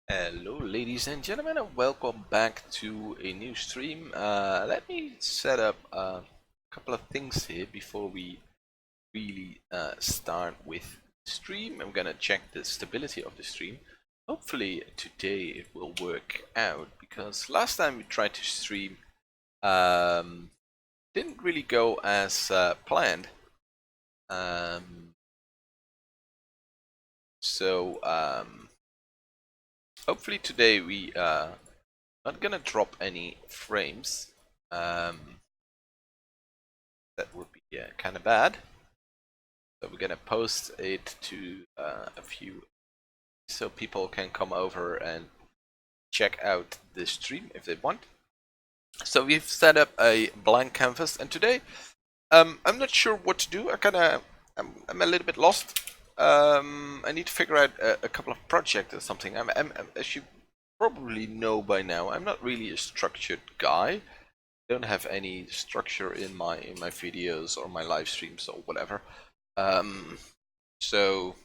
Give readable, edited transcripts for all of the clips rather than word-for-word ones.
Hello ladies and gentlemen, and welcome back to a new stream. Let me set up a couple of things here before we really start with the stream. I'm gonna check the stability of the stream. Hopefully today it will work out, because last time we tried to stream didn't really go as planned. Um, so hopefully today we not gonna drop any frames. Um, that would be kind of bad. So we're gonna post it to a few, so people can come over and check out the stream if they want. So we've set up a blank canvas, and today I'm not sure what to do. I'm a little bit lost. I need to figure out a couple of projects or something. As you probably know by now, I'm not really a structured guy. Don't have any structure in my videos or my live streams or whatever. So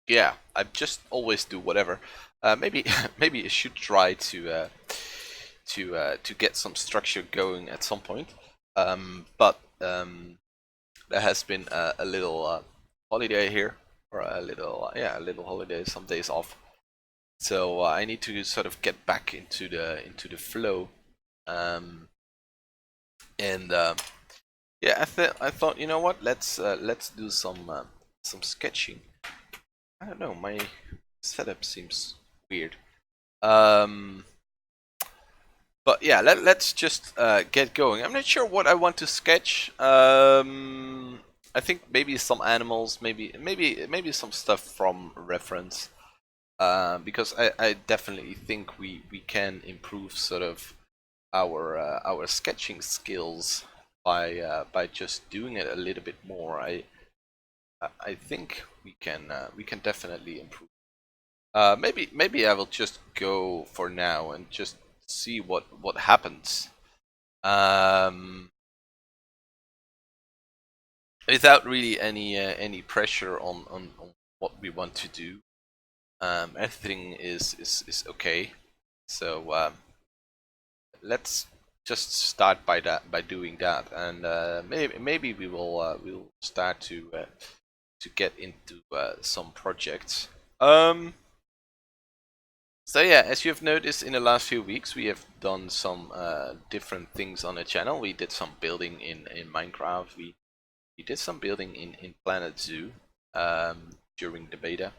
yeah, I just always do whatever. Maybe maybe I should try to get some structure going at some point. But there has been a little holiday here, or a little a little holiday, some days off. So I need to sort of get back into the flow. And Yeah, I thought, you know what? Let's do some sketching. I don't know, my setup seems weird. Um, but yeah, let's just get going. I'm not sure what I want to sketch. I think maybe some animals, maybe some stuff from reference. Because I definitely think we can improve sort of our sketching skills by just doing it a little bit more. I think we can definitely improve. Maybe I will just go for now and just see what happens. Um, Without really any pressure on what we want to do. Everything is okay. So let's just start by doing that, and maybe we'll start to get into some projects. So yeah, as you've noticed in the last few weeks, we have done some different things on the channel. We did some building in Minecraft. We did some building in Planet Zoo during the beta.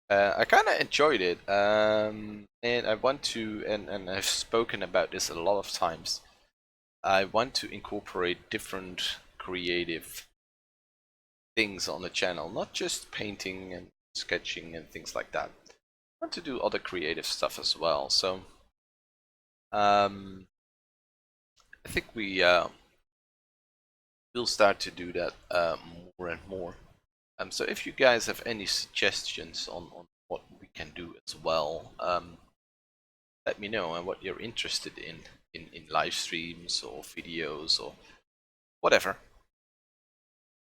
I kind of enjoyed it, and I want to, and I've spoken about this a lot of times. I want to incorporate different creative things on the channel, not just painting and sketching and things like that. I want to do other creative stuff as well. So I think we'll start to do that more and more. So if you guys have any suggestions on what we can do as well, let me know, and what you're interested in live streams or videos or whatever.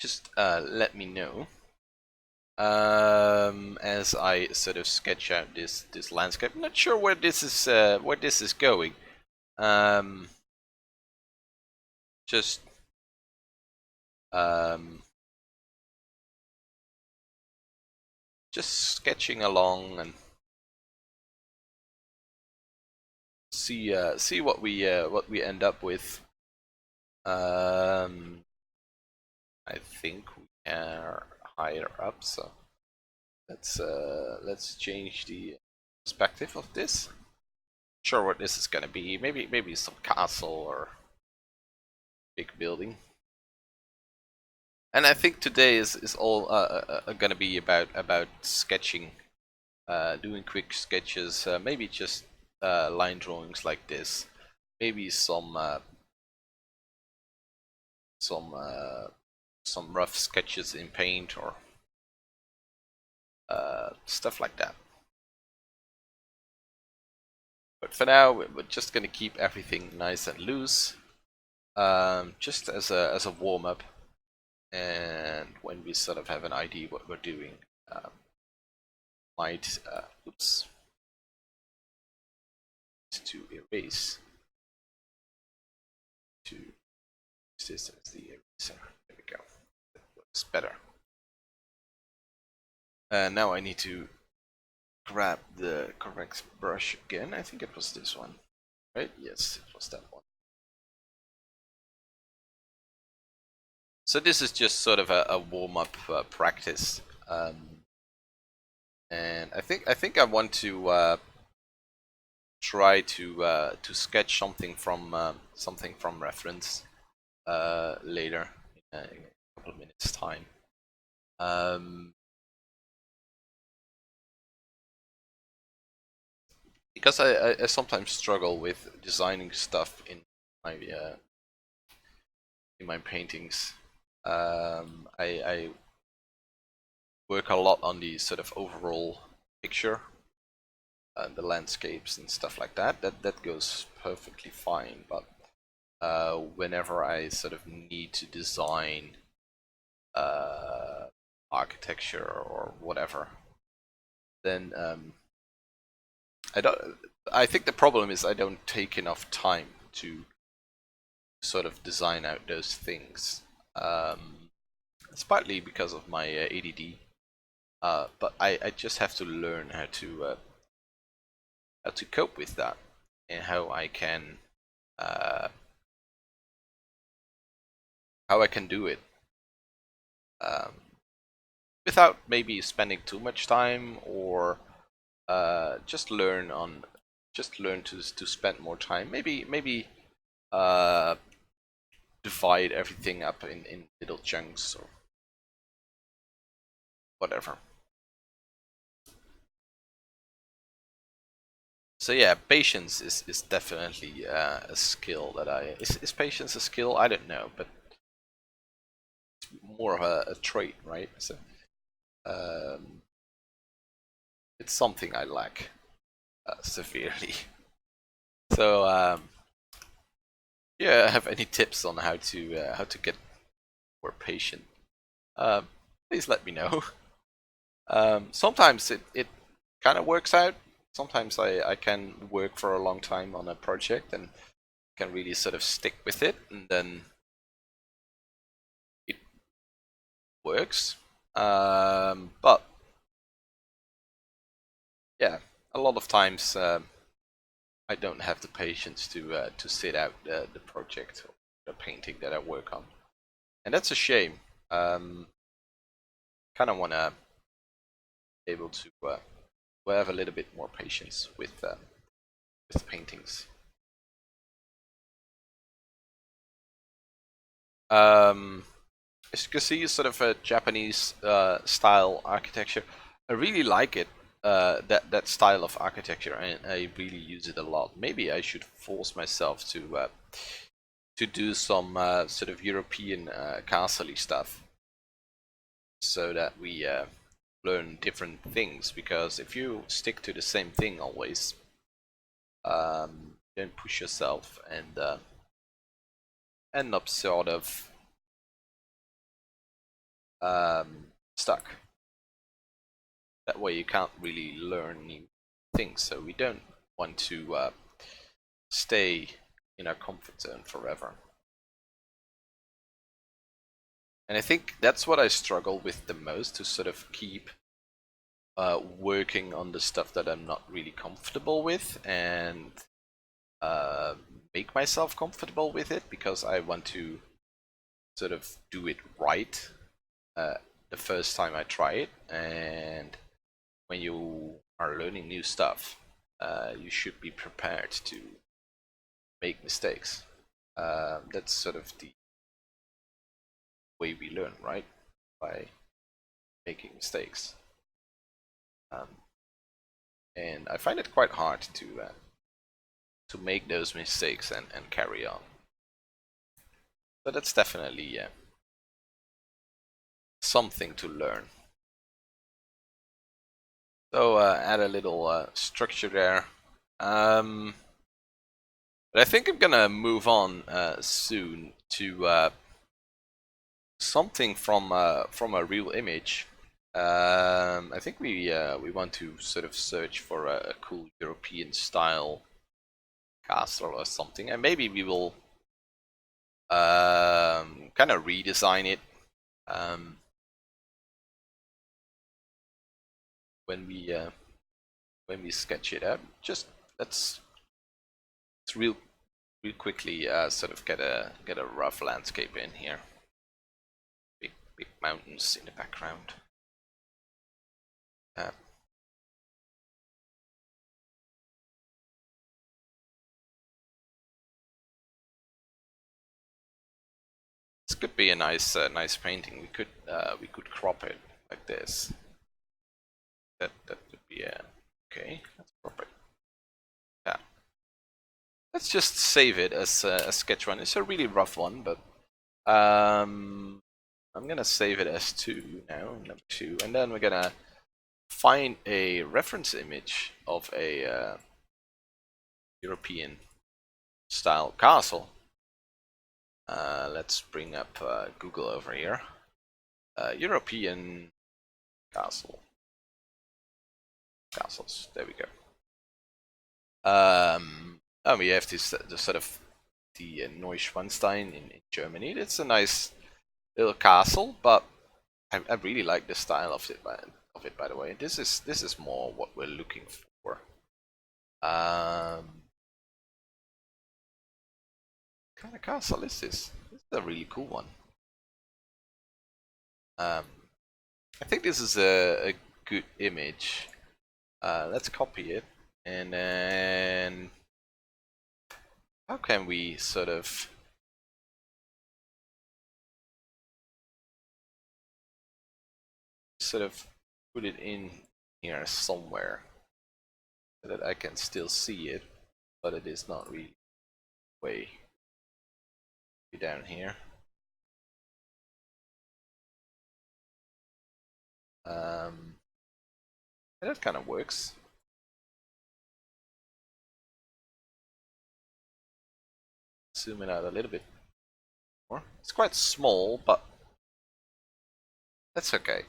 Just let me know. As I sort of sketch out this landscape. I'm not sure where this is going. Um, just um, just sketching along and see what we end up with. I think we are higher up, so let's change the perspective of this. Sure, what this is gonna be. Maybe some castle or big building. And I think today is all gonna be about sketching, doing quick sketches. Maybe just line drawings like this. Maybe some some rough sketches in paint or stuff like that. But for now, we're just gonna keep everything nice and loose, just as a warm up. And when we sort of have an idea what we're doing, might oops, to erase, to use this as the eraser. There we go. That looks better. Now I need to grab the correct brush again. I think it was this one, right? Yes, it was that one. So this is just sort of a warm-up practice, and I think I want to try to sketch something from reference later in a couple of minutes time. Because I sometimes struggle with designing stuff my in my paintings. I work a lot on the sort of overall picture, the landscapes and stuff like that. That goes perfectly fine, but whenever I sort of need to design architecture or whatever, then I think the problem is I don't take enough time to sort of design out those things. It's partly because of my ADD, but I just have to learn how to cope with that, and how I can do it without maybe spending too much time, or just learn to spend more time. Maybe divide everything up in little chunks or whatever. So yeah, patience is definitely a skill that is patience a skill? I don't know, but it's more of a trait, right? So it's something I lack severely. So yeah, have any tips on how to get more patient? Please let me know. Sometimes it kind of works out. Sometimes I can work for a long time on a project and can really sort of stick with it, and then it works. But yeah, a lot of times I don't have the patience to sit out the project or the painting that I work on, and that's a shame. Kind of want to be able to have a little bit more patience with paintings. As you can see, sort of a Japanese style architecture. I really like it. That style of architecture, and I really use it a lot. Maybe I should force myself to do some sort of European castle-y stuff, so that we learn different things. Because if you stick to the same thing always, don't push yourself and end up sort of stuck. That way you can't really learn new things. So we don't want to stay in our comfort zone forever. And I think that's what I struggle with the most, to sort of keep working on the stuff that I'm not really comfortable with, and make myself comfortable with it, because I want to sort of do it right the first time I try it. And when you are learning new stuff, you should be prepared to make mistakes. That's sort of the way we learn, right? By making mistakes. And I find it quite hard to make those mistakes and carry on. So that's definitely something to learn. So add a little structure there. But I think I'm gonna move on soon to something from a real image. I think we want to sort of search for a cool European style castle or something, and maybe we will kind of redesign it um, when we sketch it out. Just let's real quickly sort of get a rough landscape in here. Big mountains in the background. This could be a nice painting. We could crop it like this. That could be okay. Let's crop it. Yeah. Let's just save it as a sketch one. It's a really rough one, but I'm gonna save it as 2 now, number 2, and then we're gonna find a reference image of a European style castle. Let's bring up Google over here. European castles. There we go. Oh, we have this the sort of the Neuschwanstein in Germany. It's a nice little castle, but I really like the style of it. By the way, this is more what we're looking for. What kind of castle is this? This is a really cool one. I think this is a good image. Let's copy it, and then how can we sort of put it in here somewhere so that I can still see it, but it is not really way down here. That kind of works. Zoom it out a little bit more. It's quite small, but that's okay.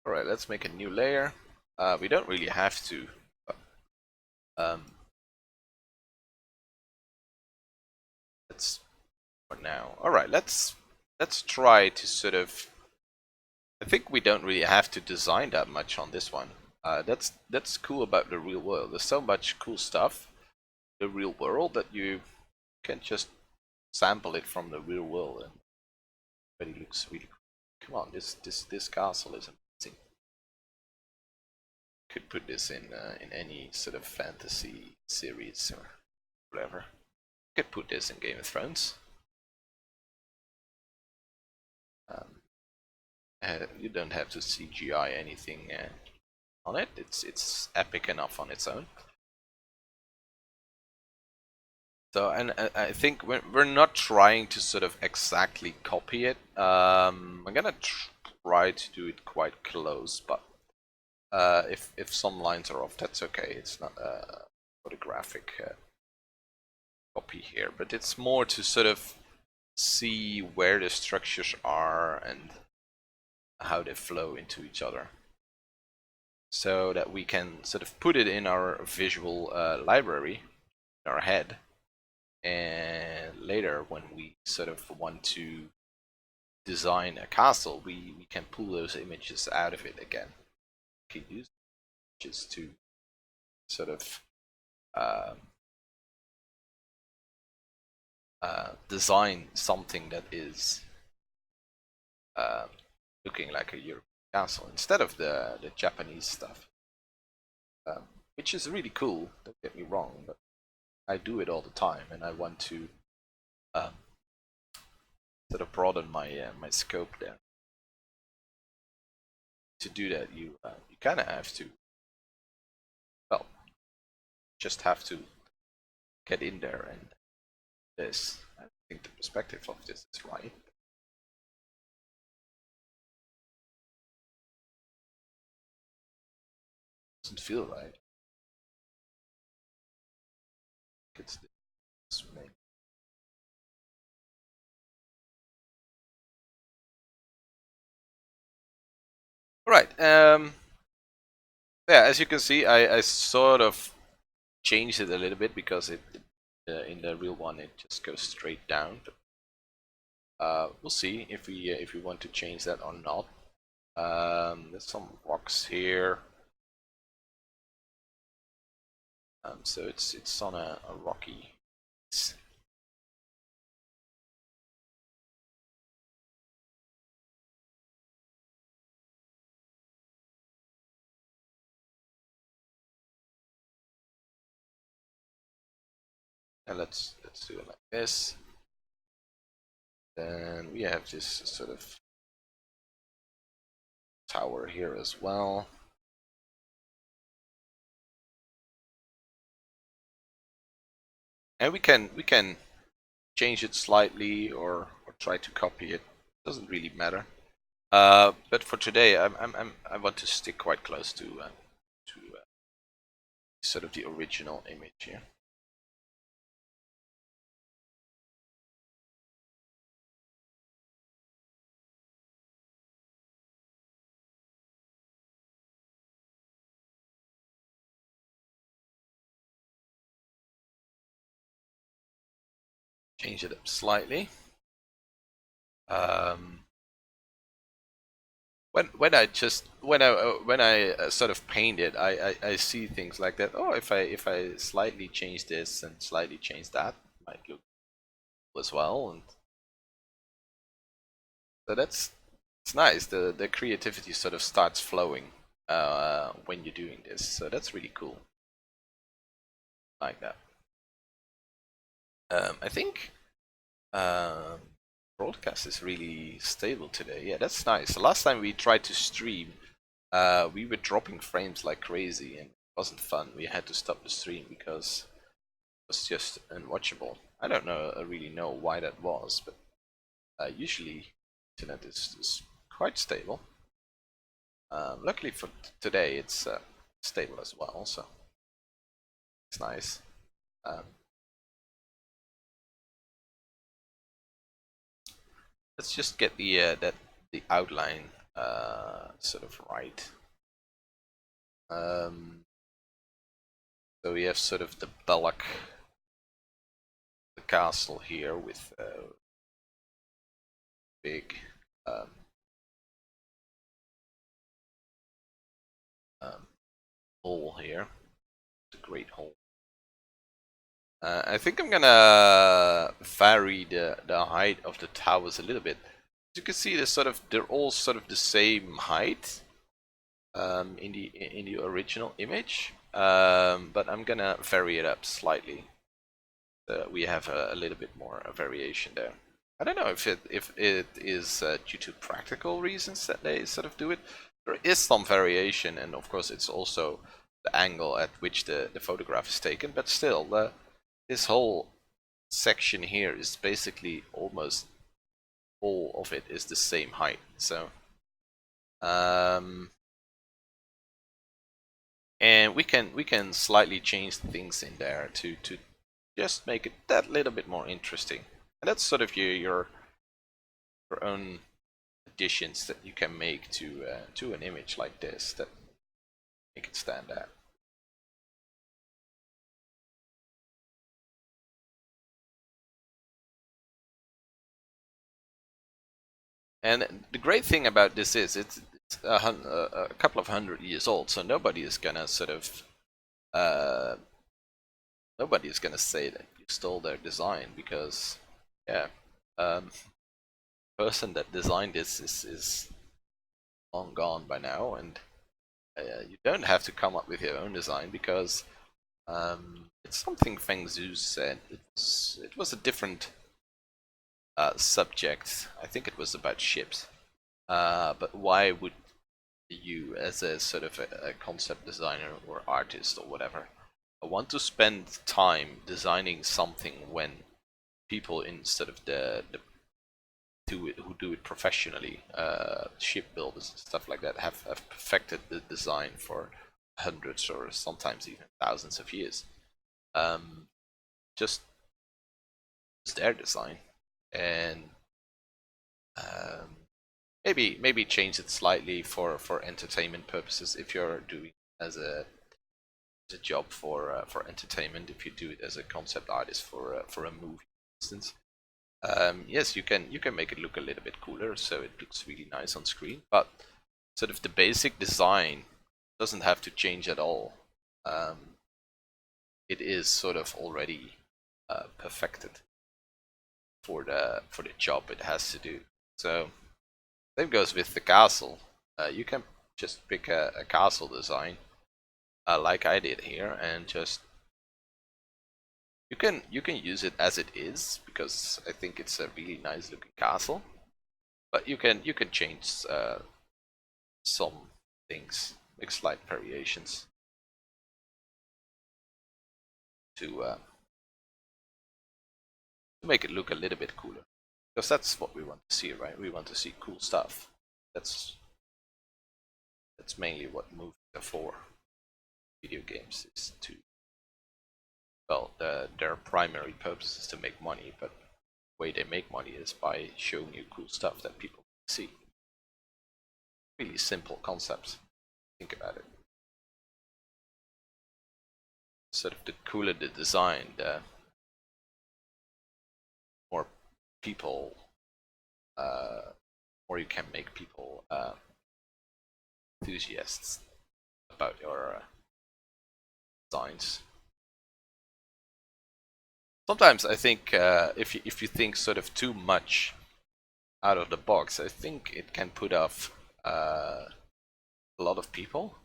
Alright, let's make a new layer. We don't really have to, but let's for now. Alright, let's try to sort of. I think we don't really have to design that much on this one. That's cool about the real world. There's so much cool stuff in the real world that you can just sample it from the real world, and it looks really cool. Come on, this castle is amazing. Could put this in any sort of fantasy series or whatever. Could put this in Game of Thrones. You don't have to CGI anything on it. It's epic enough on its own. So, and I think we're not trying to sort of exactly copy it. I'm gonna try to do it quite close, but if some lines are off, that's okay. It's not a photographic copy here, but it's more to sort of see where the structures are and how they flow into each other, so that we can sort of put it in our visual library in our head, and later when we sort of want to design a castle, we can pull those images out of it again. We can use images to sort of design something that is looking like a European castle instead of the Japanese stuff, which is really cool. Don't get me wrong, but I do it all the time, and I want to sort of broaden my my scope there. To do that, you kind of have to, well, just have to get in there, and this. I think the perspective of this is right. Doesn't feel right. It's this main. Right. Yeah, as you can see, I sort of changed it a little bit because in the real one it just goes straight down. We'll see if we want to change that or not. There's some rocks here. So it's on a rocky. And let's do it like this. Then we have this sort of tower here as well. And we can change it slightly or try to copy it. Doesn't really matter. But for today, I want to stick quite close to sort of the original image here. Change it up slightly. Um, when I sort of paint it, I see things like that. Oh, if I slightly change this and slightly change that, it might look cool as well. And so it's nice. The creativity sort of starts flowing when you're doing this. So that's really cool. Like that. I think broadcast is really stable today. Yeah, that's nice. The last time we tried to stream, we were dropping frames like crazy and it wasn't fun. We had to stop the stream because it was just unwatchable. I don't know, I really know why that was, but usually internet is quite stable. Luckily for today, it's stable as well, so it's nice. Um, let's just get the outline sort of right. So we have sort of the Belloc, the castle here with big um, um, hole here, the Great Hall. I think I'm gonna vary the height of the towers a little bit. As you can see, they're all sort of the same height in the original image, but I'm gonna vary it up slightly. We have a little bit more variation there. I don't know if it is due to practical reasons that they sort of do it. There is some variation, and of course it's also the angle at which the photograph is taken. But still, this whole section here is basically almost all of it is the same height. So, and we can slightly change things in there to just make it that little bit more interesting. And that's sort of your own additions that you can make to an image like this that make it stand out. And the great thing about this is it's a couple of 100 years old, so nobody is gonna sort of uh, nobody is gonna say that you stole their design because yeah, um, the person that designed this is long gone by now, and you don't have to come up with your own design because it's something Feng Zhu said. It was a different subject. I think it was about ships. But why would you, as a sort of a concept designer or artist or whatever, want to spend time designing something when people instead of the who do it professionally, shipbuilders and stuff like that, have perfected the design for hundreds or sometimes even thousands of years. Um, just it's their design, and um, maybe change it slightly for entertainment purposes if you're doing as a job for entertainment. If you do it as a concept artist for a movie, for instance. Yes, you can make it look a little bit cooler, so it looks really nice on screen. But sort of the basic design doesn't have to change at all. It is sort of already perfected for the job it has to do. So same goes with the castle. You can just pick a castle design like I did here, and just you can use it as it is, because I think it's a really nice looking castle. But you can change some things, make slight variations to make it look a little bit cooler, because that's what we want to see, right? We want to see cool stuff. That's mainly what movies are for. Video games is to, well, their primary purpose is to make money, but the way they make money is by showing you cool stuff that people see. Really simple concepts. Think about it. Sort of the cooler the design, the more people, more you can make people enthusiasts about your designs. Sometimes I think if you think sort of too much out of the box, I think it can put off a lot of people,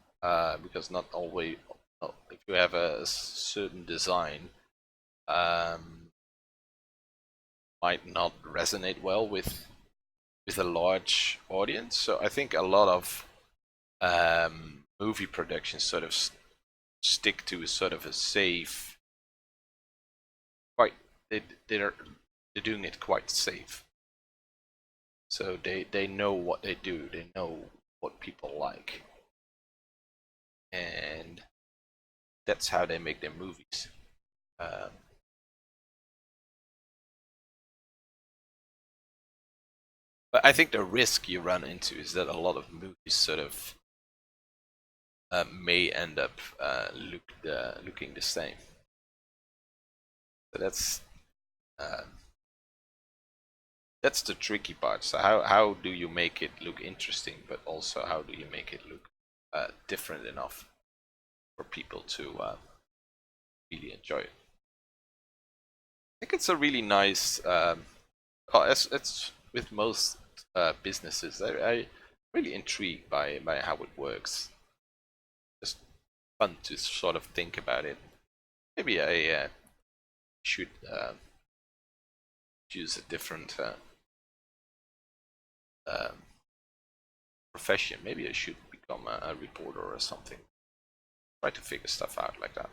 because not always, if you have a certain design, might not resonate well with a large audience. So I think a lot of movie productions sort of stick to sort of a safe, quite they're doing it quite safe. So they know what they do, they know what people like, and that's how they make their movies. But I think the risk you run into is that a lot of movies sort of may end up looking the same. So that's the tricky part. So how do you make it look interesting, but also how do you make it look different enough for people to really enjoy it? I think it's a really nice. It's with most businesses. I really intrigued by how it works. Just fun to sort of think about it. Maybe I should choose a different profession. Maybe I should become a reporter or something. Try to figure stuff out like that.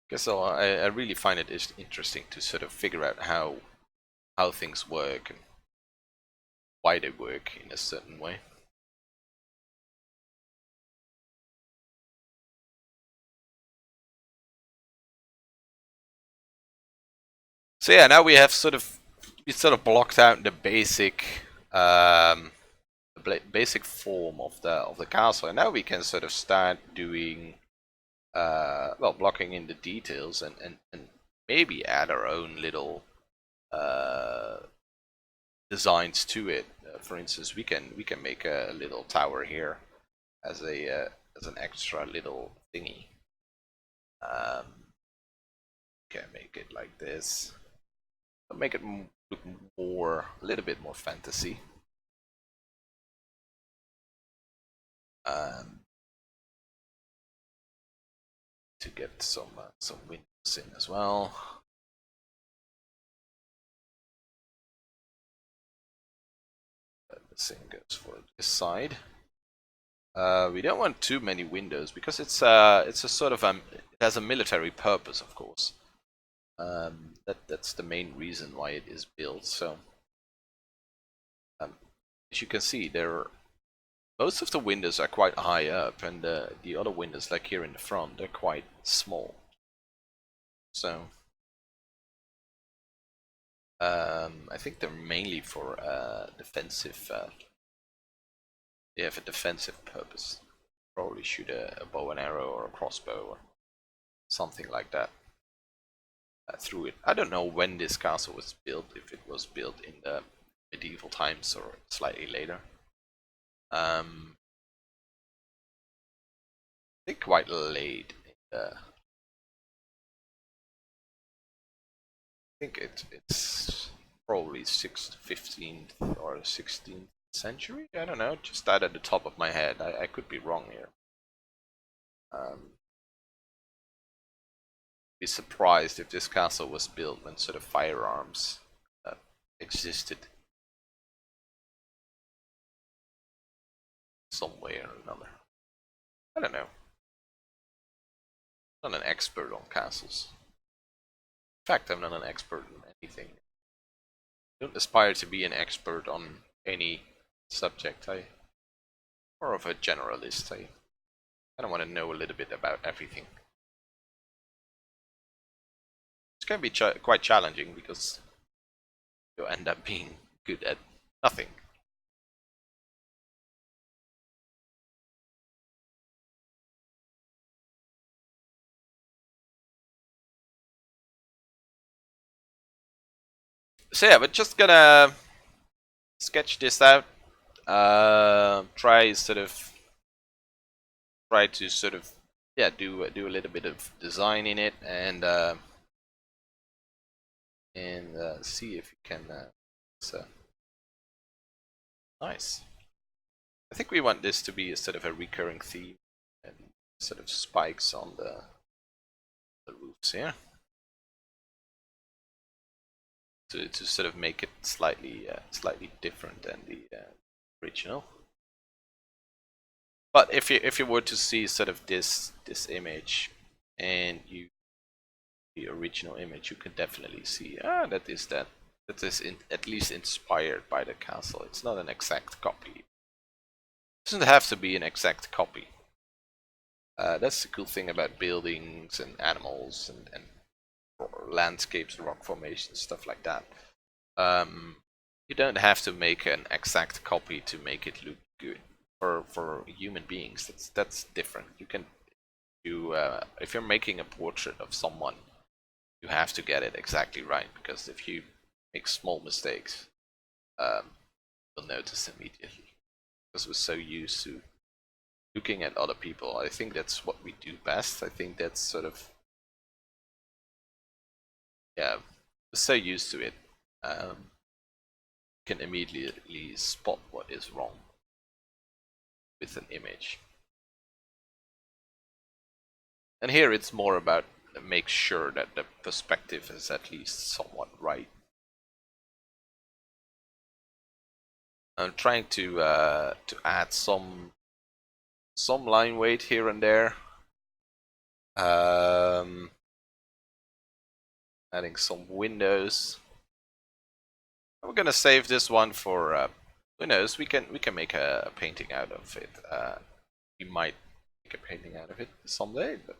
Because so I really find it is interesting to sort of figure out how things work and why they work in a certain way. So yeah, now we sort of blocked out the basic form of the castle, and now we can sort of start doing well, blocking in the details, and maybe add our own little designs to it. For instance, we can make a little tower here as an extra little thingy. Can make it like this. Make it look a little bit more fantasy. To get some windows in as well. The same goes for this side. We don't want too many windows because it's a sort of it has a military purpose, of course. That's the main reason why it is built. So as you can see, most of the windows are quite high up, and the other windows, like here in the front, they're quite small. So I think they're mainly for defensive. They have a defensive purpose. Probably shoot a bow and arrow or a crossbow or something like that through it. I don't know when this castle was built. If it was built in the medieval times or slightly later. I think quite late in the. I think it's probably 15th or 16th century. I don't know, just that at the top of my head. I could be wrong here. Be surprised if this castle was built when sort of firearms existed some way or another. I don't know. I'm not an expert on castles. In fact, I'm not an expert on anything. I don't aspire to be an expert on any subject. I'm more of a generalist. I kind of want to know a little bit about everything. It's going to be quite challenging because you'll end up being good at nothing. So yeah, we're just gonna sketch this out. Try to sort of do a little bit of design in it and see if you can. So nice. I think we want this to be a sort of a recurring theme and sort of spikes on the roofs here. To sort of make it slightly different than the original. But if you were to see sort of this image and the original image, you can definitely see that is at least inspired by the castle. It's not an exact copy. It doesn't have to be an exact copy. That's the cool thing about buildings and animals and landscapes, rock formations, stuff like that. You don't have to make an exact copy to make it look good. For human beings, that's different. You can if you're making a portrait of someone, you have to get it exactly right, because if you make small mistakes, you'll notice immediately. Because we're so used to looking at other people. I think that's what we do best. I think that's sort of we're so used to it. Can immediately spot what is wrong with an image. And here it's more about make sure that the perspective is at least somewhat right. I'm trying to add some line weight here and there. Adding some windows. We're gonna save this one for who knows? We can make a painting out of it. We might make a painting out of it someday, but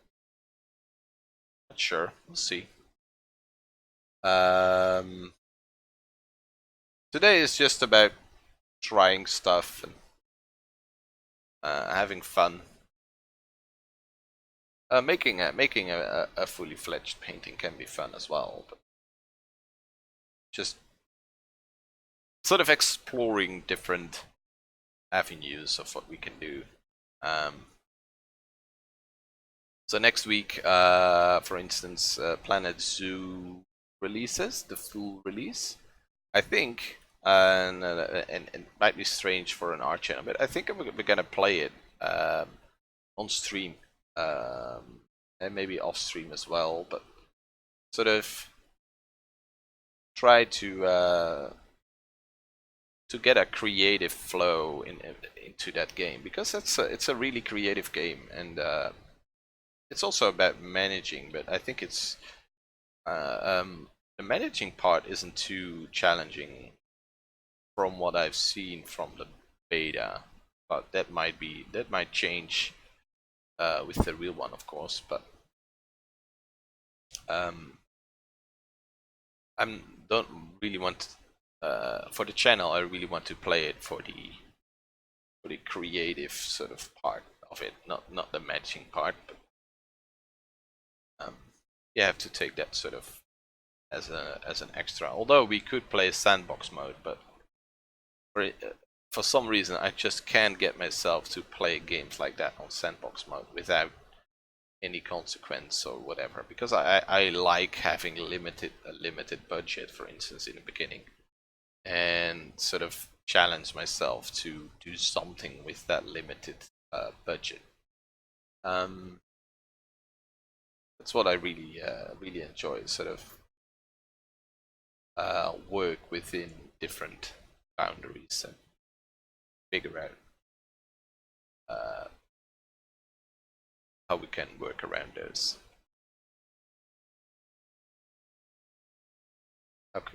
not sure. We'll see. Today is just about trying stuff and having fun. Making a fully fledged painting can be fun as well, but just sort of exploring different avenues of what we can do. So next week, for instance, Planet Zoo releases the full release. I think, and it might be strange for an art channel, but I think we're gonna play it on stream, and maybe off stream as well. But sort of try to get a creative flow into that game, because it's a really creative game, and it's also about managing. But I think it's the managing part isn't too challenging from what I've seen from the beta, but that might change with the real one, of course. But don't really want for the channel. I really want to play it for the creative sort of part of it, not the matching part. But you have to take that sort of as an extra. Although we could play sandbox mode, but for some reason I just can't get myself to play games like that on sandbox mode without any consequence or whatever, because I like having a limited budget, for instance, in the beginning, and sort of challenge myself to do something with that limited budget. That's what I really enjoy, sort of work within different boundaries and figure out how we can work around those.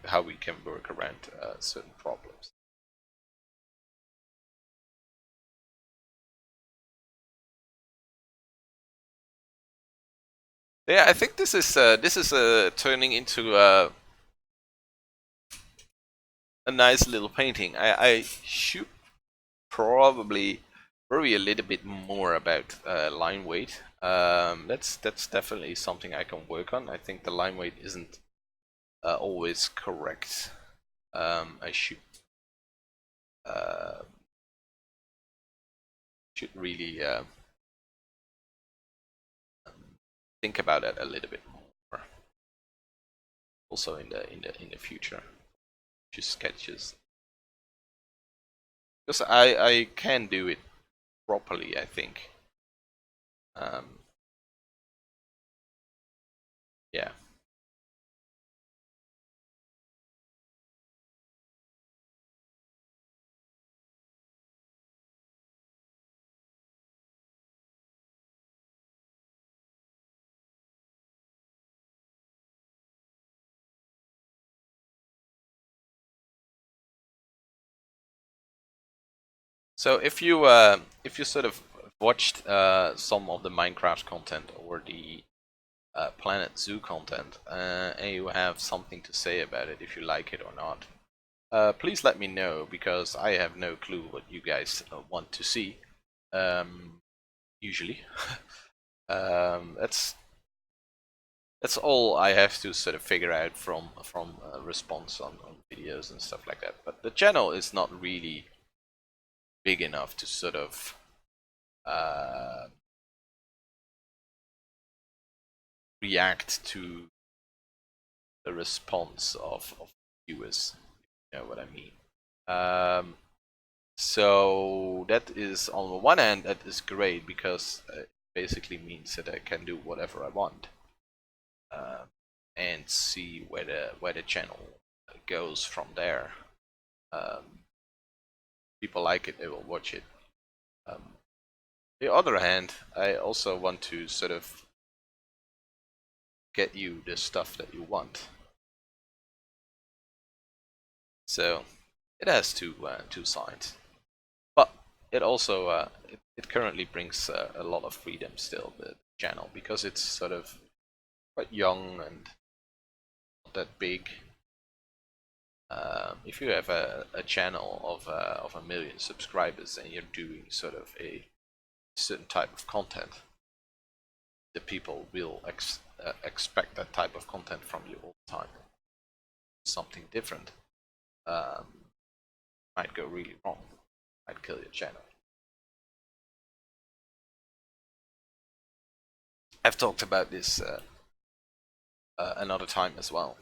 How we can work around certain problems. Yeah, I think this is turning into a nice little painting. I should probably worry a little bit more about line weight. That's definitely something I can work on. I think the line weight isn't always correct. I should really think about it a little bit more. Also in the future, just sketches, because I can do it properly, I think. Yeah. So if you sort of watched some of the Minecraft content or the Planet Zoo content, and you have something to say about it, if you like it or not, please let me know, because I have no clue what you guys want to see. Usually, that's all I have to sort of figure out from response on videos and stuff like that. But the channel is not really big enough to sort of react to the response of viewers. You know what I mean? So that is, on the one hand, that is great, because it basically means that I can do whatever I want, and see where the channel goes from there. People like it, they will watch it. The other hand, I also want to sort of get you the stuff that you want. So it has two sides, but it also it currently brings a lot of freedom still, the channel, because it's sort of quite young and not that big. If you have a channel of 1 million subscribers and you're doing sort of a certain type of content, the people will expect that type of content from you all the time. Something different might go really wrong, might kill your channel. I've talked about this another time as well.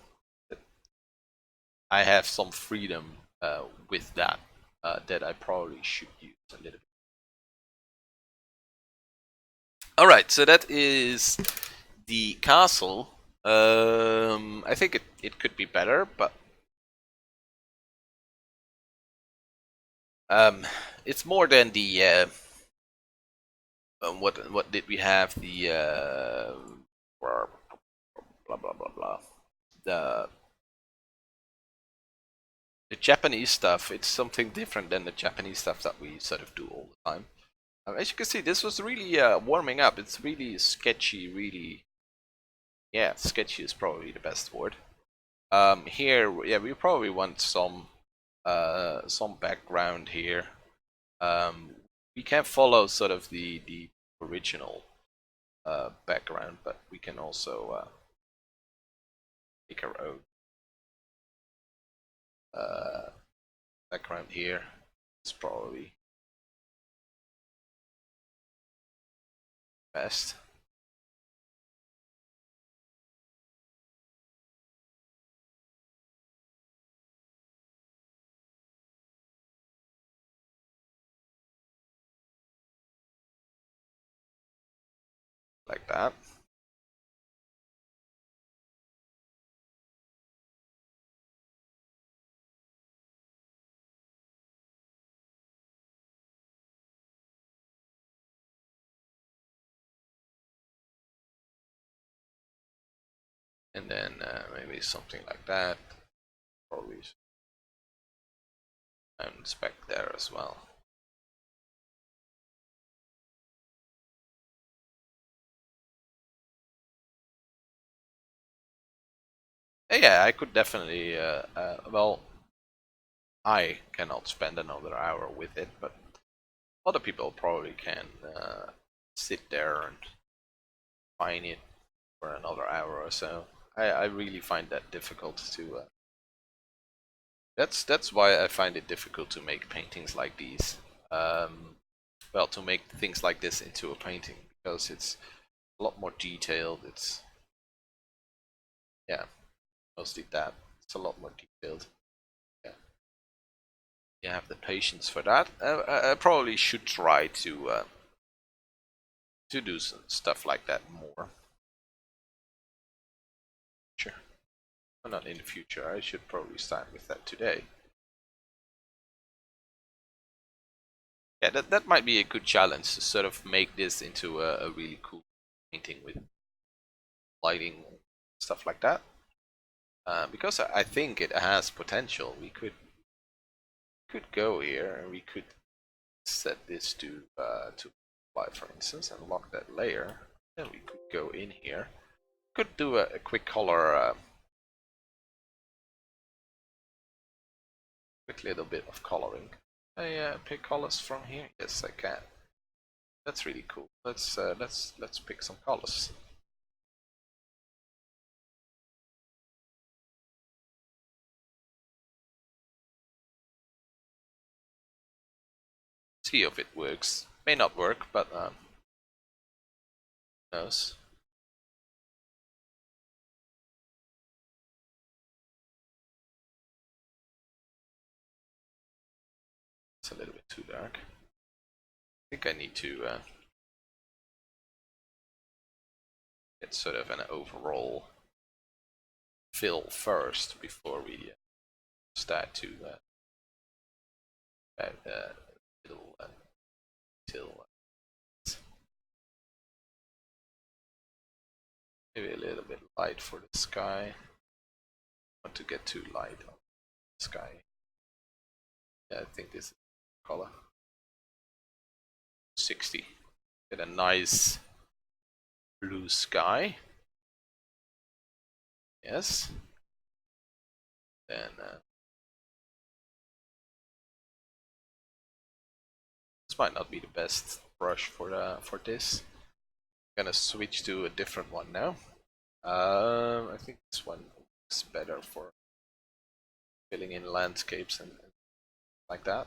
I have some freedom with that that I probably should use a little bit. Alright, so that is the castle. I think it could be better, but it's more than the what did we have, the blah blah blah blah, the Japanese stuff. It's something different than the Japanese stuff that we sort of do all the time. As you can see, this was really warming up. It's really sketchy, really, yeah, sketchy is probably the best word. Here, yeah, we probably want some background here. We can follow sort of the original background, but we can also make our own background here. It's probably best. Like that. And then maybe something like that. Probably and spec there as well. Yeah, I could definitely. Well, I cannot spend another hour with it, but other people probably can sit there and find it for another hour or so. I really find that difficult to. That's why I find it difficult to make paintings like these. Well, to make things like this into a painting because it's a lot more detailed. It's yeah, mostly that. It's a lot more detailed. Yeah, you have the patience for that. I probably should try to do some stuff like that more. Sure. Well, not in the future. I should probably start with that today. Yeah, that might be a good challenge to sort of make this into a really cool painting with lighting and stuff like that. Because I think it has potential. We could go here and we could set this to apply, for instance, and lock that layer. Then we could go in here. Could do a quick color, quick little bit of coloring. I pick colors from here. Yes, I can. That's really cool. Let's pick some colors. See if it works. May not work, but who knows. It's a little bit too dark. I think I need to get sort of an overall fill first before we start to add little detail. Maybe a little bit light for the sky. Not to get too light on the sky. Yeah, I think this is color 60. Get a nice blue sky. Yes. Then this might not be the best brush for this. I'm gonna switch to a different one now. I think this one is better for filling in landscapes and like that.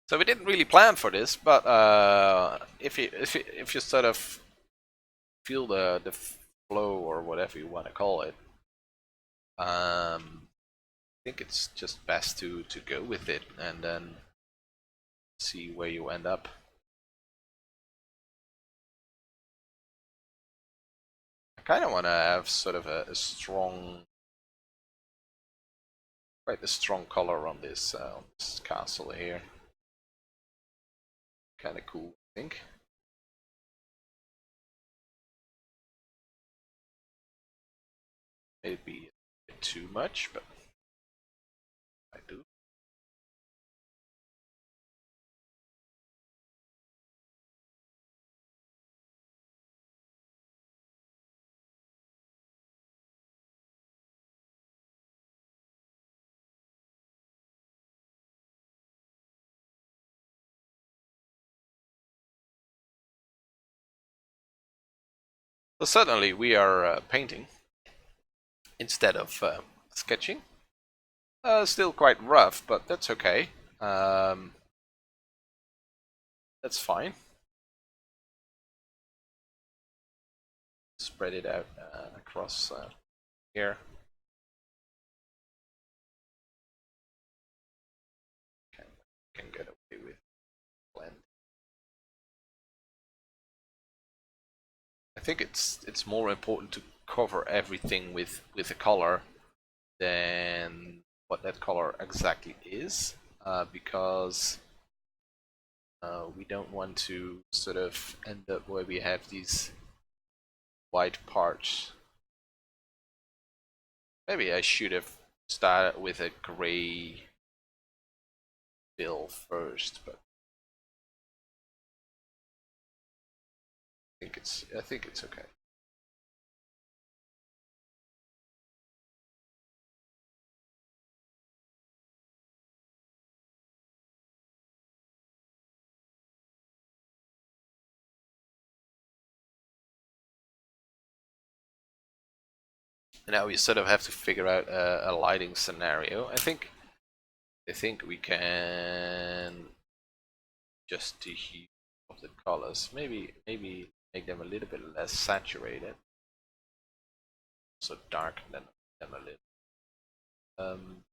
So we didn't really plan for this, but if you sort of feel the flow or whatever you want to call it, I think it's just best to go with it and then see where you end up. I kind of want to have sort of a strong, quite a strong color on this castle here. Kind of cool, I think. Maybe a bit too much, but I do. So certainly we are painting instead of sketching. Still quite rough, but that's okay. That's fine. Spread it out across here. Can get away with blend. I think it's more important to cover everything with a color than what that color exactly is, because we don't want to sort of end up where we have these white parts. Maybe I should have started with a gray fill first, but I think it's okay. And now we sort of have to figure out a lighting scenario. I think we can just the hue of the colors. Maybe make them a little bit less saturated, so darken them a little. I'm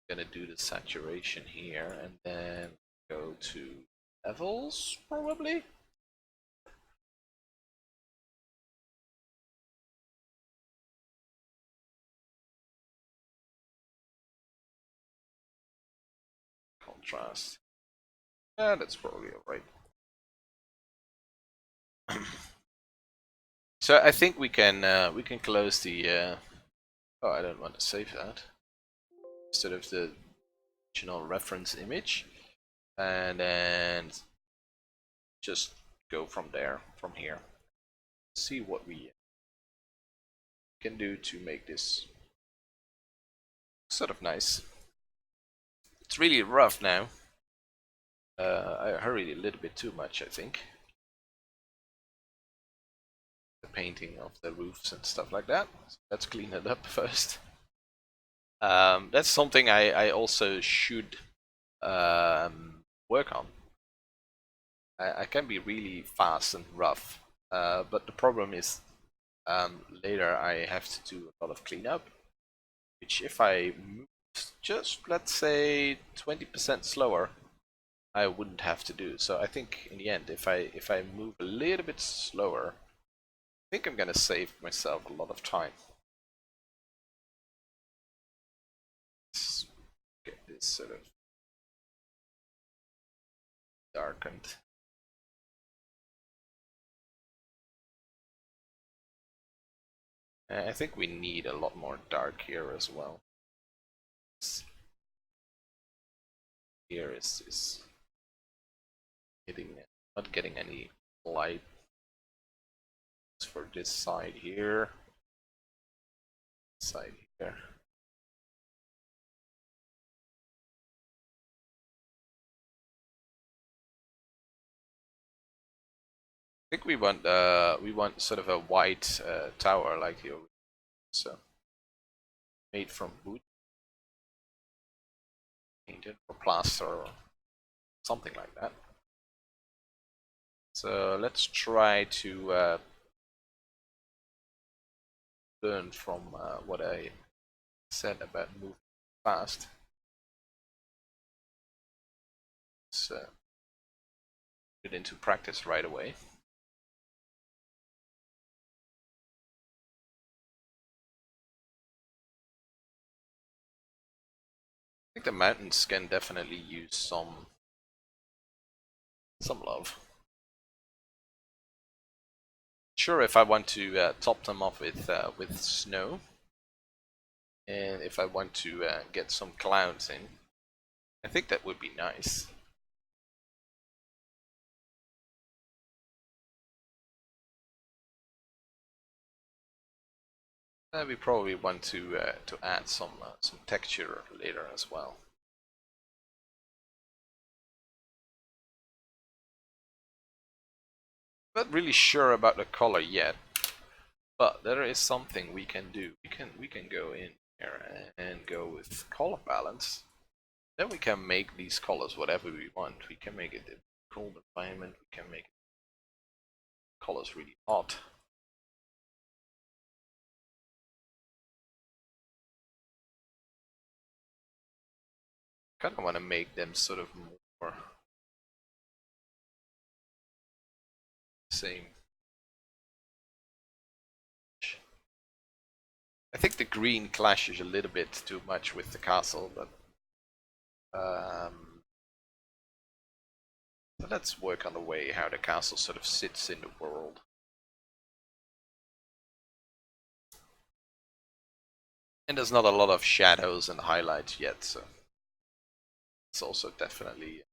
gonna do the saturation here and then go to levels probably. Contrast. Yeah, that's probably alright. So I think we can close the. Oh, I don't want to save that. Instead of the original reference image, and then just go from there, from here. See what we can do to make this sort of nice. It's really rough now. I hurried a little bit too much, I think. The painting of the roofs and stuff like that. So let's clean it up first. That's something I also should work on. I can be really fast and rough, but the problem is later I have to do a lot of cleanup, which if I move just, let's say, 20% slower, I wouldn't have to do. So I think in the end, if I move a little bit slower, I think I'm gonna save myself a lot of time. Let's get this sort of darkened. I think we need a lot more dark here as well. Here is hitting, not getting any light for this side here, side here. I think we want sort of a white tower like the original, so made from wood, painted or plaster or something like that. So let's try to learn from what I said about moving fast. Let's put it into practice right away. I think the mountains can definitely use some love. Sure, if I want to top them off with snow, and if I want to get some clouds in, I think that would be nice. We probably want to add some texture later as well. Not really sure about the color yet, but there is something we can do. We can go in here and go with color balance. Then we can make these colors whatever we want. We can make it a cold environment. We can make colors really hot. Kind of want to make them sort of more same. I think the green clashes a little bit too much with the castle, but so let's work on the way how the castle sort of sits in the world. And there's not a lot of shadows and highlights yet, so it's also definitely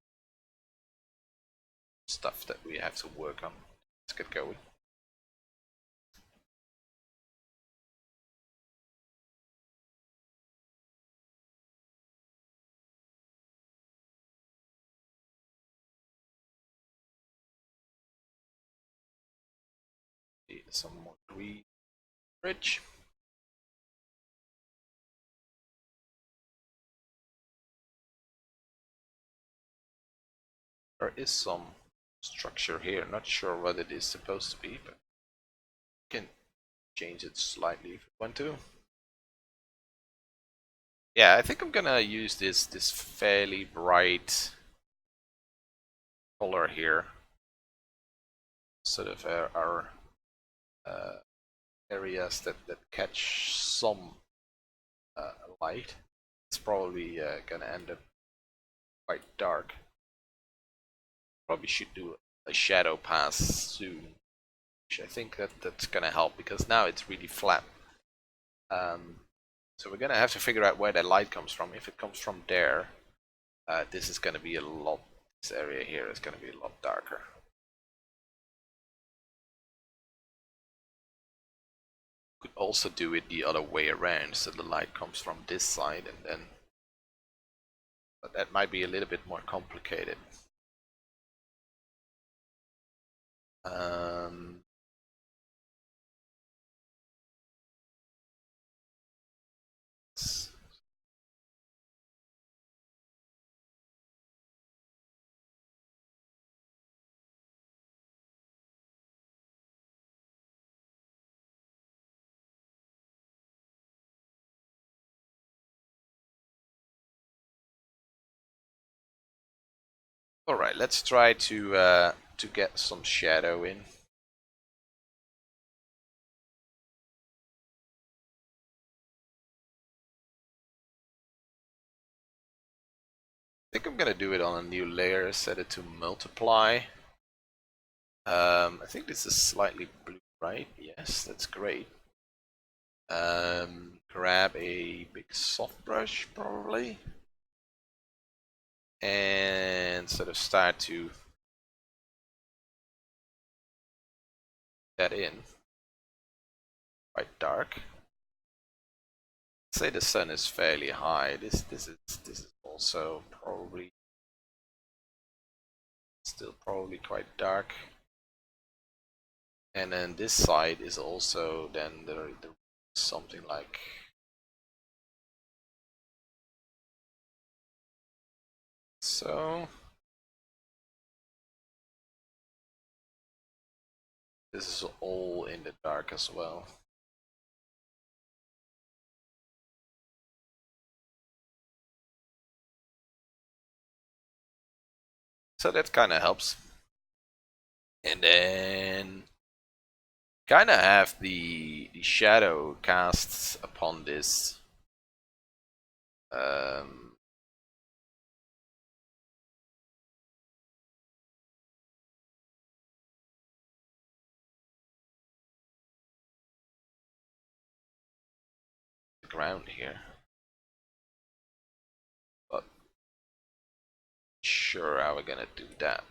stuff that we have to work on. Let's get going. Need some more green bridge. There is some structure here, not sure what it is supposed to be, but we can change it slightly if we want to. Yeah, I think I'm gonna use this fairly bright color here, sort of our areas that catch some light. It's probably gonna end up quite dark. Probably should do a shadow pass soon, which I think that's gonna help because now it's really flat. So we're gonna have to figure out where that light comes from. If it comes from there, this is gonna be a lot. This area here is gonna be a lot darker. Could also do it the other way around, so the light comes from this side, and then, but that might be a little bit more complicated. All right, let's try to get some shadow in. I think I'm gonna do it on a new layer, set it to multiply. I think this is slightly blue, right? Yes, that's great. Grab a big soft brush, probably, and sort of start to that in. Quite dark. Say the sun is fairly high. This is also probably still probably quite dark. And then this side is also then there something like so. This is all in the dark as well. So that kind of helps. And then kind of have the shadow casts upon this ground here, but sure how we're gonna do that.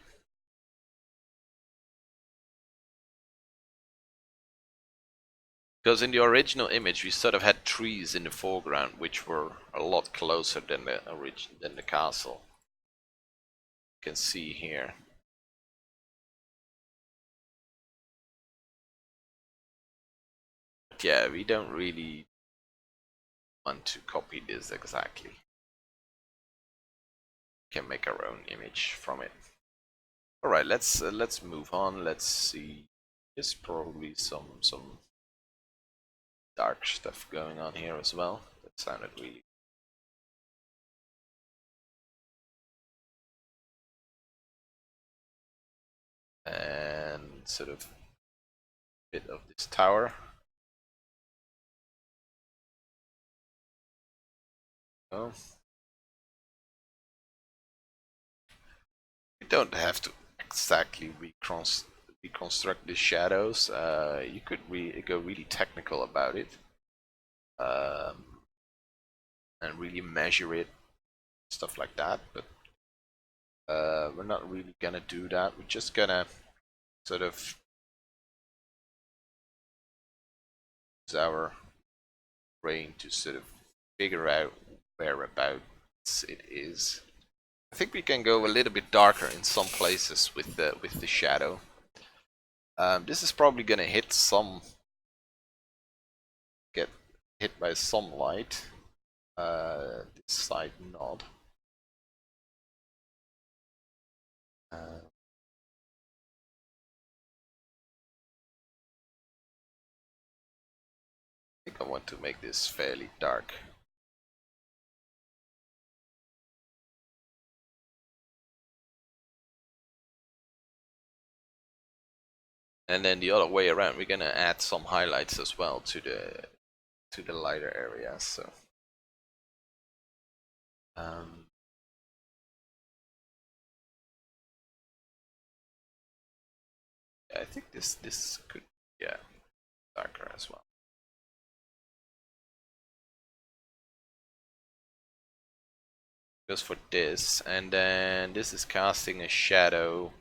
Because in the original image we sort of had trees in the foreground which were a lot closer than the castle. You can see here. yeah, we don't really want to copy this exactly. We can make our own image from it. All right, let's move on. Let's see. There's probably some dark stuff going on here as well. That sounded really. And sort of bit of this tower. Oh. You don't have to exactly reconstruct the shadows. You could go really technical about it, um, and really measure it, stuff like that. But we're not really gonna do that. We're just gonna sort of use our brain to sort of figure out whereabouts it is. I think we can go a little bit darker in some places with the shadow. This is probably gonna get hit by some light. This side not. I think I want to make this fairly dark. And then the other way around, we're gonna add some highlights as well to the lighter areas. So um, yeah, I think this could, yeah, darker as well. Goes for this, and then this is casting a shadow,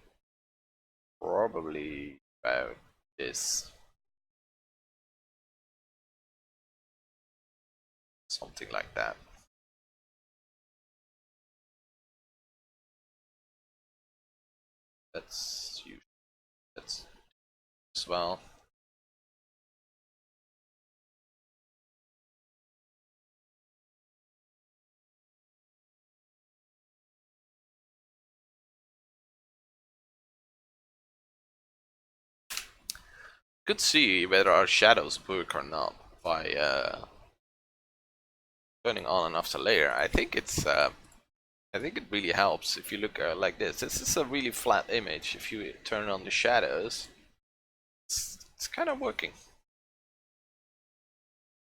probably about this, something like that. That's huge. That's as well. Could see whether our shadows work or not by turning on and off the layer. I think it really helps if you look like this. This is a really flat image. If you turn on the shadows, it's kind of working. I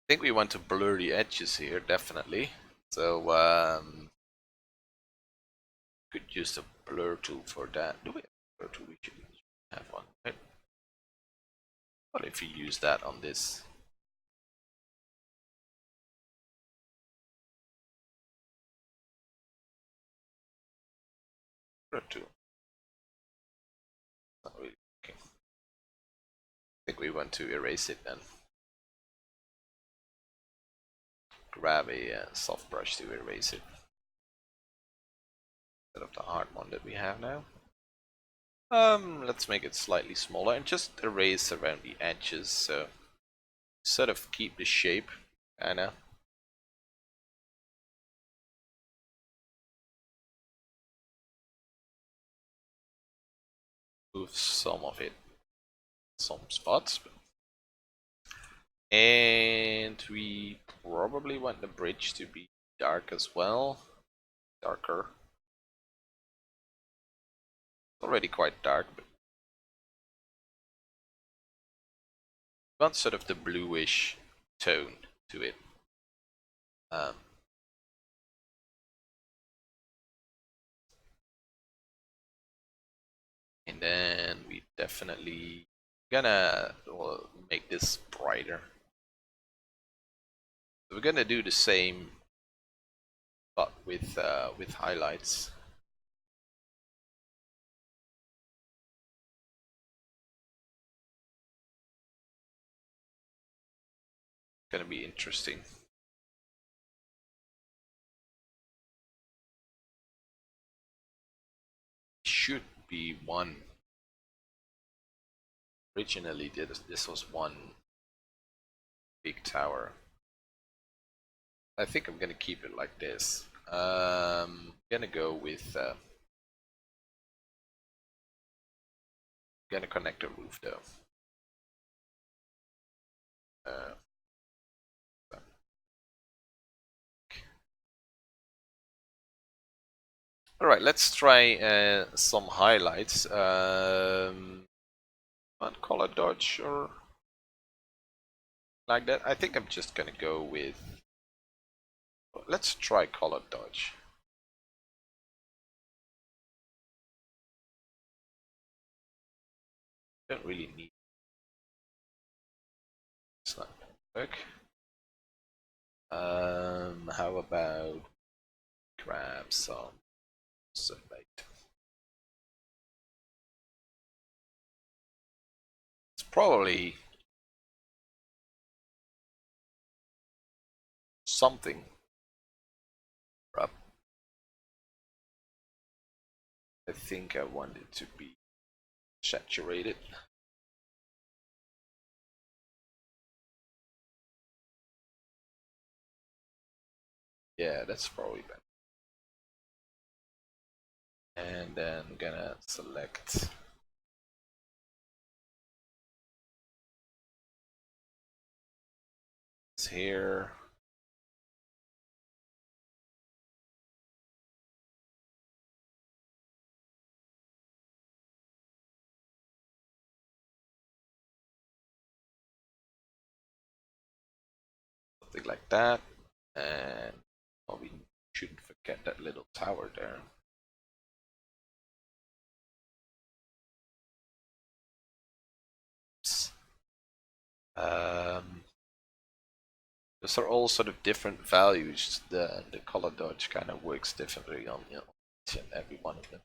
think we want to blur the edges here, definitely. So could use the blur tool for that. Do we have a blur tool? We should have one, right? What if you use that on this? Blur tool. Not really working. I think we want to erase it then. Grab a soft brush to erase it instead of the hard one that we have now. Let's make it slightly smaller and just erase around the edges, so sort of keep the shape, kinda. Move some of it, some spots. And we probably want the bridge to be dark as well. Darker. Already quite dark, but we want sort of the bluish tone to it. Um, and then we definitely gonna make this brighter. So we're gonna do the same, but with highlights. Gonna be interesting. Should be one. Originally, this was one big tower. I think I'm gonna keep it like this. Gonna go with gonna connect a roof though. All right, let's try some highlights. On color dodge or like that. I think I'm just gonna go with. Let's try color dodge. Don't really need. It's not gonna work. How about grab some sunlight? It's probably something. Up. I think I want it to be saturated. Yeah, that's probably better. And then I'm gonna select this here. Something like that. And oh, we shouldn't forget that little tower there. Um, those are all sort of different values. The color dodge kind of works differently on each and every one of them.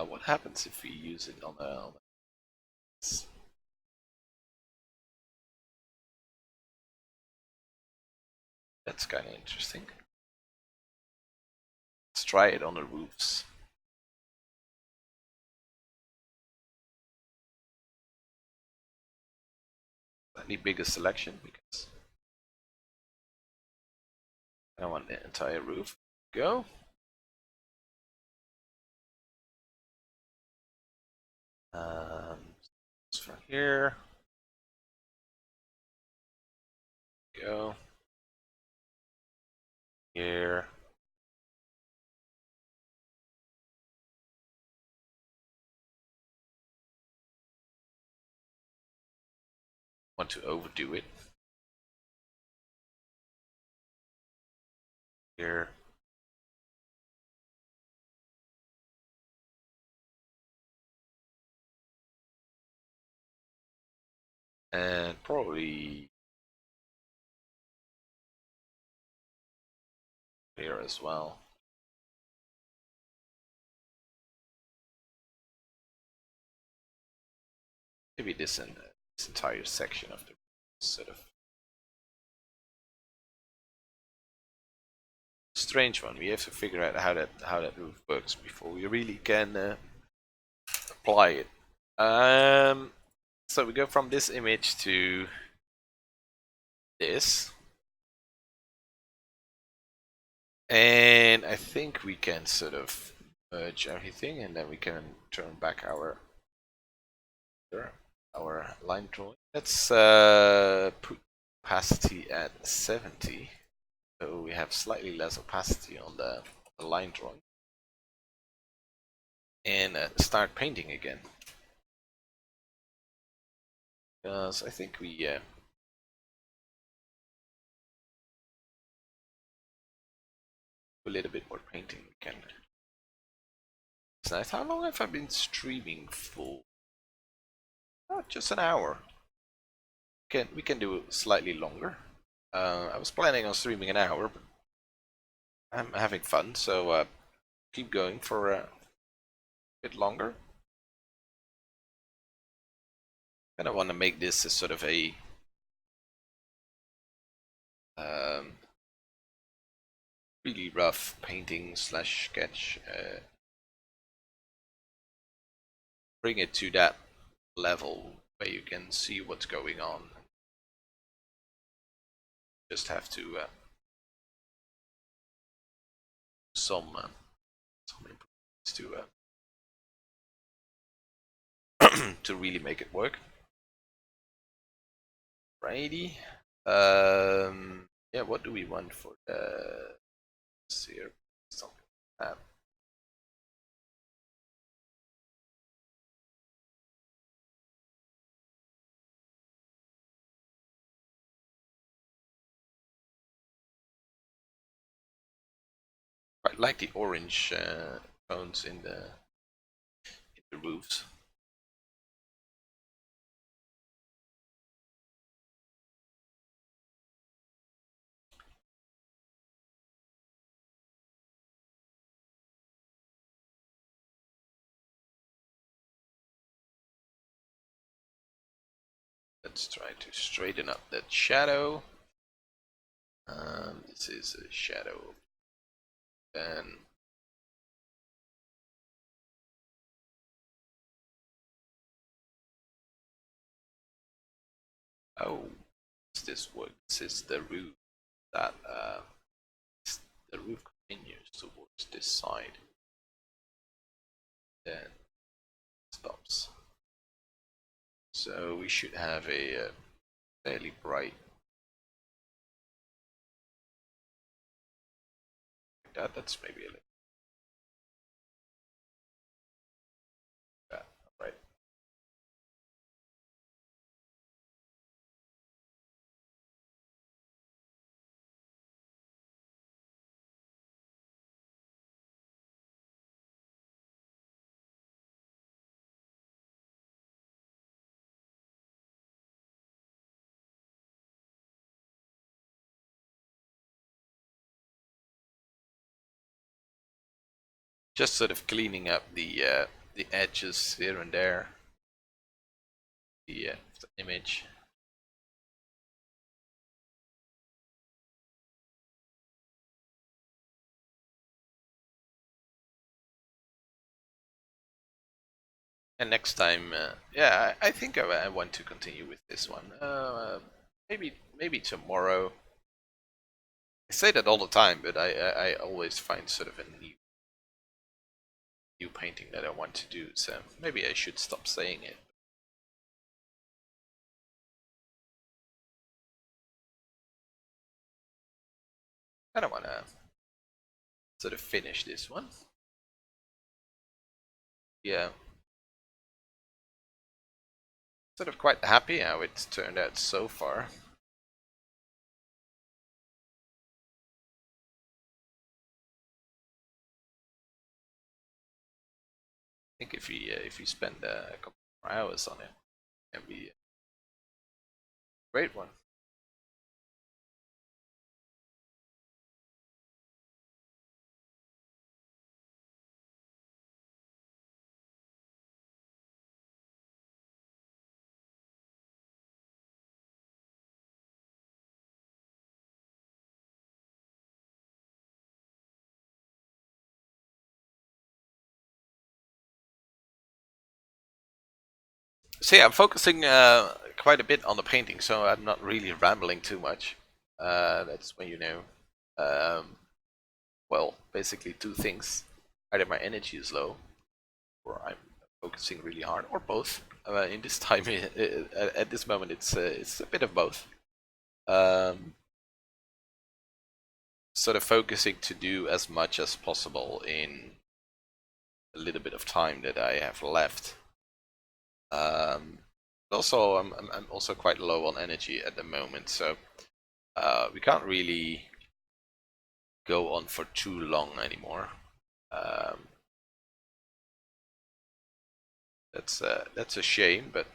What happens if we use it on a that's kind of interesting. Let's try it on the roofs. Slightly bigger selection because I want the entire roof. Go. For here. Go. Here. Want to overdo it. Here. And probably here as well. Maybe this entire section of the sort of strange one. We have to figure out how that roof works before we really can apply it. So we go from this image to this. And I think we can sort of merge everything and then we can turn back our line drawing. Let's put opacity at 70. So we have slightly less opacity on the line drawing. And start painting again. Because I think we a little bit more painting we can. It's nice. How long have I been streaming for? Oh, just an hour. We can do slightly longer. I was planning on streaming an hour, but I'm having fun, so keep going for a bit longer. And I want to make this a sort of a really rough painting slash sketch. Bring it to that level where you can see what's going on. Just have to some improvements to to really make it work. Righty. Yeah, what do we want for the here? Something like that. Quite like the orange tones in the roofs. Let's try to straighten up that shadow. This is a shadow. Then oh, this work. This is the roof that the roof continues towards this side. Then stops. So we should have a fairly bright. That's maybe a little. Yeah, right. Just sort of cleaning up the edges here and there. The image. And next time, yeah, I think I want to continue with this one. Maybe tomorrow. I say that all the time, but I always find sort of a new painting that I want to do. So maybe I should stop saying it. I don't want to sort of finish this one. Yeah. Sort of quite happy how it's turned out so far. I think if you spend a couple more hours on it, it can be a great one. So yeah, I'm focusing quite a bit on the painting, so I'm not really rambling too much. That's when you know. Well, basically two things: either my energy is low, or I'm focusing really hard, or both. In this time, at this moment, it's a bit of both. Sort of focusing to do as much as possible in a little bit of time that I have left. Also, I'm also quite low on energy at the moment, so we can't really go on for too long anymore. That's a shame, but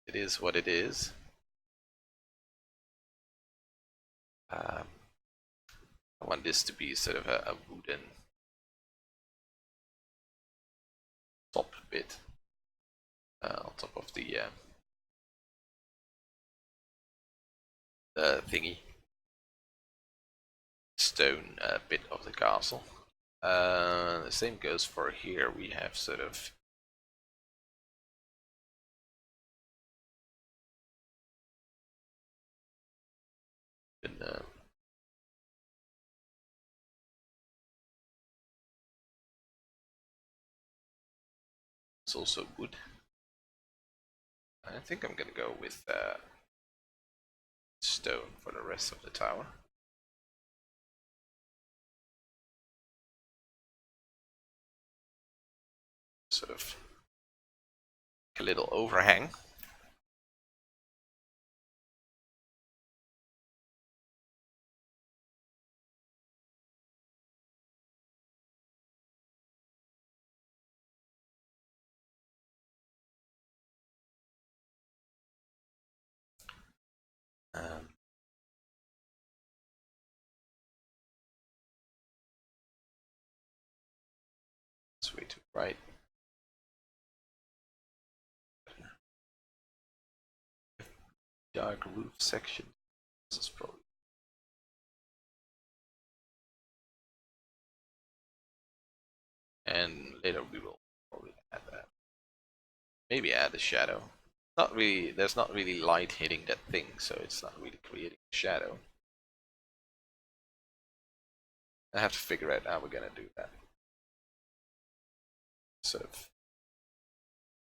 it is what it is. I want this to be sort of a wooden top bit on top of the thingy stone bit of the castle. The same goes for here. We have sort of it's also wood. I think I'm gonna go with stone for the rest of the tower. Sort of a little overhang. It's way too bright. Dark roof section. This is probably. And later we will probably add that. Maybe add a shadow. Not really. There's not really light hitting that thing, so it's not really creating a shadow. I have to figure out how we're gonna do that. Sort of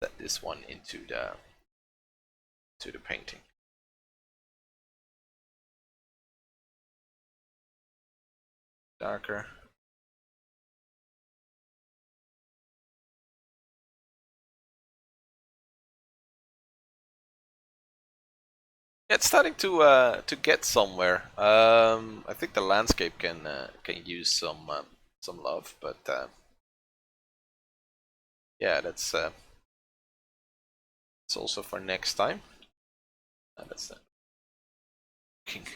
set this one into the painting. Darker. Yeah, it's starting to get somewhere. I think the landscape can use some love, but yeah, that's it's also for next time. That's King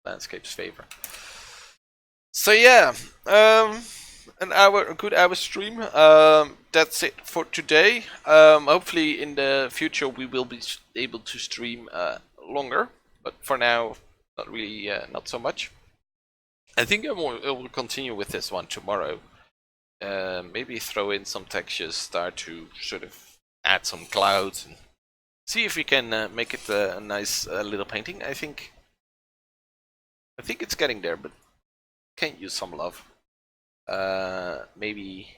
landscape's favor. So yeah, a good hour stream. That's it for today. Hopefully in the future we will be able to stream longer, but for now, not really, not so much. I think I will continue with this one tomorrow. Maybe throw in some textures, start to sort of add some clouds, and see if we can make it a nice little painting. I think it's getting there, but can use some love. Maybe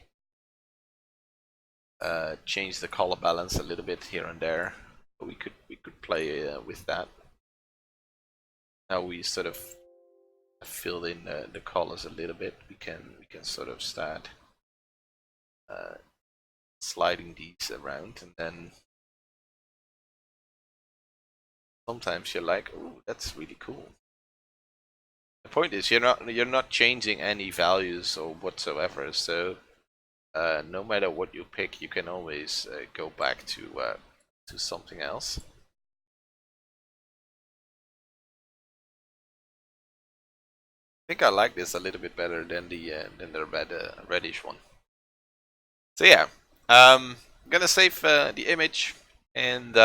change the color balance a little bit here and there. We could play with that. Now we sort of filled in the colors a little bit. We can sort of start sliding these around, and then sometimes you're like, "Oh, that's really cool." The point is, you're not changing any values or whatsoever. So no matter what you pick, you can always go back to something else. I think I like this a little bit better than the reddish one. So yeah, I'm gonna save the image, and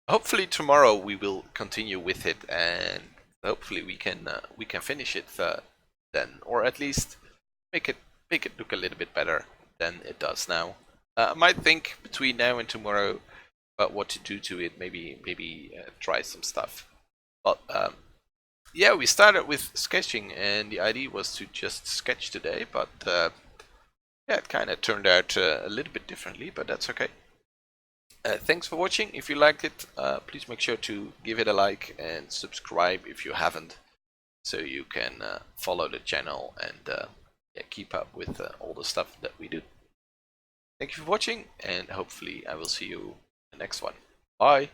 hopefully tomorrow we will continue with it, and hopefully we can finish it then, or at least make it look a little bit better than it does now. I might think between now and tomorrow about what to do to it. Maybe try some stuff. But yeah, we started with sketching, and the idea was to just sketch today. But yeah, it kind of turned out a little bit differently, but that's okay. Thanks for watching. If you liked it, please make sure to give it a like and subscribe if you haven't, so you can follow the channel and yeah, keep up with all the stuff that we do. Thank you for watching, and hopefully I will see you in the next one. Bye!